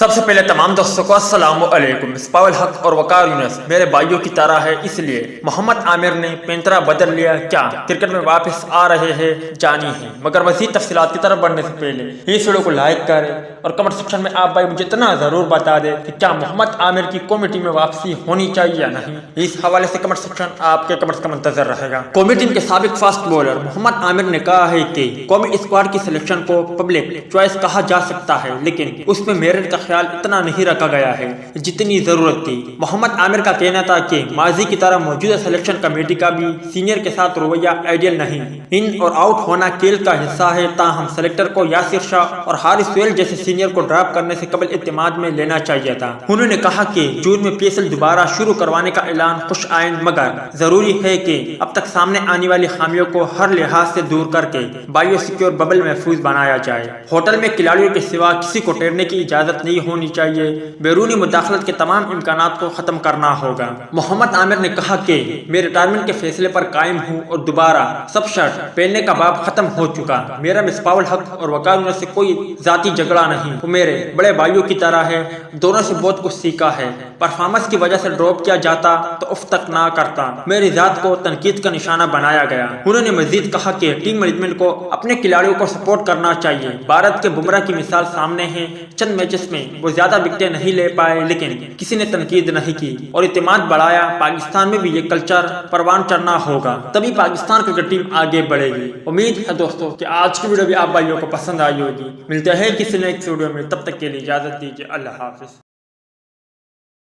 سب سے پہلے تمام دوستوں کو السلام علیکم۔ مصباح اور وقار میرے بھائیوں کی طرح ہے، اس لیے محمد عامر نے پنتھرا بدل لیا کیا؟ کرکٹ میں واپس آ رہے ہیں جانی ہے، مگر مزید تفصیلات کی طرف بڑھنے سے پہلے اس ویڈیو کو لائک کریں اور کمنٹ سیکشن میں آپ بھائی مجھے اتنا ضرور بتا دیں کہ کیا محمد عامر کی قومی ٹیم میں واپسی ہونی چاہیے یا نہیں۔ اس حوالے سے کمنٹ سیکشن آپ کے کمنٹس کا منتظر رہے گا۔ قومی ٹیم کے سابق فاسٹ بولر محمد عامر نے کہا ہے کہ قومی اسکواڈ کی سلیکشن کو پبلک چوائس کہا جا سکتا ہے، لیکن اس میں میرٹ کا خیال اتنا نہیں رکھا گیا ہے جتنی ضرورت تھی۔ محمد عامر کا کہنا تھا کہ ماضی کی طرح موجودہ سلیکشن کمیٹی کا بھی سینئر کے ساتھ رویہ آئیڈیل نہیں، ان اور آؤٹ ہونا کھیل کا حصہ ہے، تاہم سلیکٹر کو یاسر شاہ اور حارث سہیل جیسے سینئر کو ڈراپ کرنے سے قبل اعتماد میں لینا چاہیے تھا۔ انہوں نے کہا کہ جون میں PSL دوبارہ شروع کروانے کا اعلان خوش آئند، مگر ضروری ہے کہ اب تک سامنے آنے والی خامیوں کو ہر لحاظ سے دور کر کے بایو سیکیور ببل محفوظ بنایا جائے۔ ہوٹل میں کھلاڑیوں کے سوا کسی کو ٹھہرنے کی اجازت نہیں ہونی چاہیے، بیرونی مداخلت کے تمام امکانات کو ختم کرنا ہوگا۔ محمد عامر نے کہا کہ میں ریٹائرمنٹ کے فیصلے پر قائم ہوں اور دوبارہ سب شرط پہننے کا باب ختم ہو چکا۔ میرا مصباح اور وقار سے کوئی ذاتی جھگڑا نہیں، وہ میرے بڑے بھائیوں کی طرح ہے، دونوں سے بہت کچھ سیکھا ہے۔ پرفارمنس کی وجہ سے ڈراپ کیا جاتا تو اف تک نہ کرتا، میری ذات کو تنقید کا نشانہ بنایا گیا۔ انہوں نے مزید کہا کہ ٹیم مینجمنٹ کو اپنے کھلاڑیوں کو سپورٹ کرنا چاہیے۔ بھارت کے بمراہ کی مثال سامنے ہے، چند میچز میں وہ زیادہ وکٹیں نہیں لے پائے، لیکن کسی نے تنقید نہیں کی اور اعتماد بڑھایا۔ پاکستان میں بھی یہ کلچر پروان چڑھنا ہوگا، تبھی پاکستان کرکٹ ٹیم آگے بڑھے گی۔ امید ہے دوستوں کہ آج کی ویڈیو بھی آپ بھائیوں کو پسند آئی ہوگی۔ ملتے ہیں کسی نیکسٹ ویڈیو میں، تب تک کے لیے اجازت دیجیے، اللہ حافظ۔